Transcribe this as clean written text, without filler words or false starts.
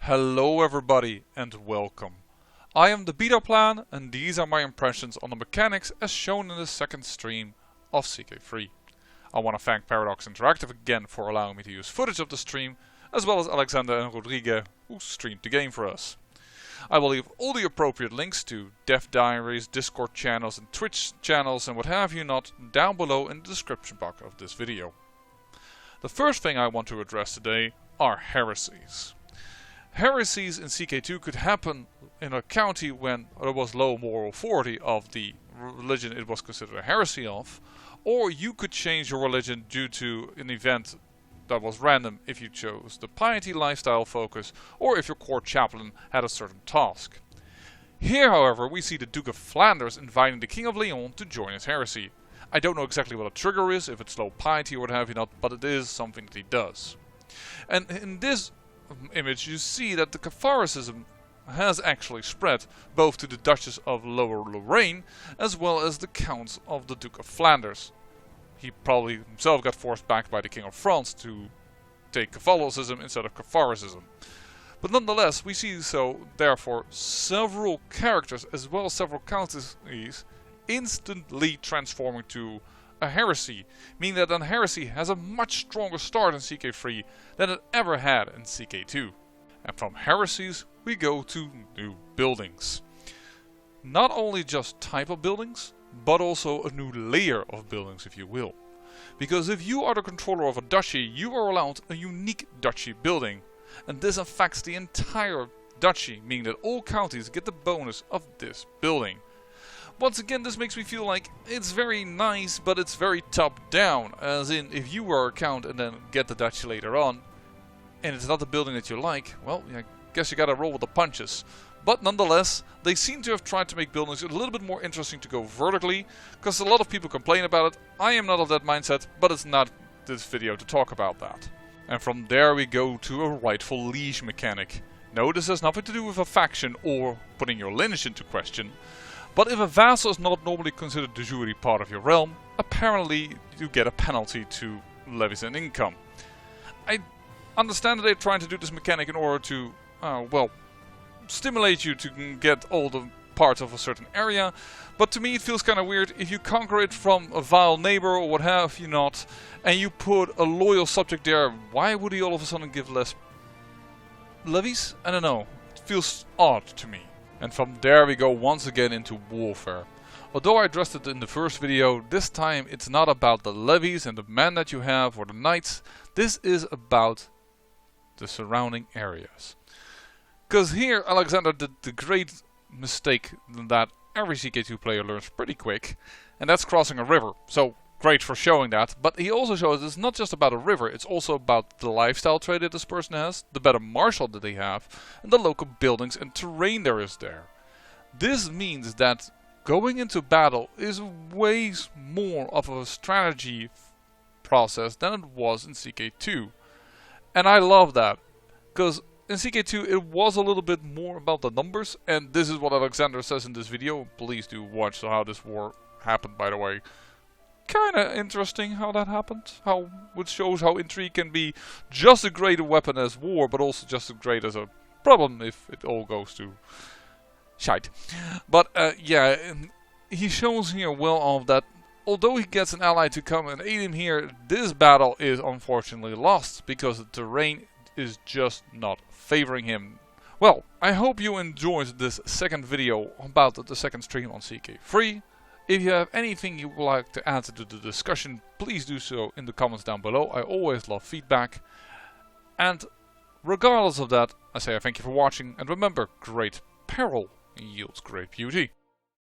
Hello everybody and welcome. I am the Beta Plan and these are my impressions on the mechanics as shown in the second stream of CK3. I want to thank Paradox Interactive again for allowing me to use footage of the stream, as well as Alexander and Rodrigue who streamed the game for us. I will leave all the appropriate links to Dev Diaries, Discord channels and Twitch channels and what have you not down below in the description box of this video. The first thing I want to address today are heresies. Heresies in CK2 could happen in a county when there was low moral authority of the religion it was considered a heresy of, or you could change your religion due to an event that was random if you chose the piety lifestyle focus or if your court chaplain had a certain task. Here, however, we see the Duke of Flanders inviting the King of Leon to join his heresy. I don't know exactly what a trigger is, if it's low piety or what have you not, but it is something that he does. And in this image you see that the Catholicism has actually spread both to the Duchess of Lower Lorraine as well as the Counts of the Duke of Flanders. He probably himself got forced back by the King of France to take Catholicism instead of Catholicism. But nonetheless we see therefore several characters as well as several counties instantly transforming to a heresy, meaning that a heresy has a much stronger start in CK3 than it ever had in CK2. And from heresies we go to new buildings. Not only just type of buildings, but also a new layer of buildings, if you will. Because if you are the controller of a duchy, you are allowed a unique duchy building. And this affects the entire duchy, meaning that all counties get the bonus of this building. Once again, this makes me feel like it's very nice, but it's very top down. As in, if you were a count and then get the duchy later on, and it's not the building that you like, well, I guess you gotta roll with the punches. But nonetheless, they seem to have tried to make buildings a little bit more interesting to go vertically, because a lot of people complain about it. I am not of that mindset, but it's not this video to talk about that. And from there we go to a rightful liege mechanic. No, this has nothing to do with a faction or putting your lineage into question. But if a vassal is not normally considered de jure part of your realm, apparently you get a penalty to levies and income. I understand that they're trying to do this mechanic in order to, stimulate you to get all the parts of a certain area, but to me it feels kind of weird if you conquer it from a vile neighbor or what have you not, and you put a loyal subject there, why would he all of a sudden give less levies? I don't know, it feels odd to me. And from there we go once again into warfare. Although I addressed it in the first video, this time it's not about the levies and the men that you have or the knights. This is about the surrounding areas. Because here Alexander did the great mistake that every CK2 player learns pretty quick, and that's crossing a river. So great for showing that, but he also shows it's not just about a river, it's also about the lifestyle trait that this person has, the better martial that they have, and the local buildings and terrain there is there. This means that going into battle is way more of a strategy process than it was in CK2. And I love that, because in CK2 it was a little bit more about the numbers, and this is what Alexander says in this video. Please do watch how this war happened, by the way. Kinda interesting how that happened, which shows how intrigue can be just as great a weapon as war, but also just as great as a problem if it all goes to shite. But yeah, he shows here well of that although he gets an ally to come and aid him here, this battle is unfortunately lost because the terrain is just not favoring him. Well, I hope you enjoyed this second video about the second stream on CK3. If you have anything you would like to add to the discussion, please do so in the comments down below. I always love feedback. And regardless of that, I say I thank you for watching, and remember, great peril yields great beauty.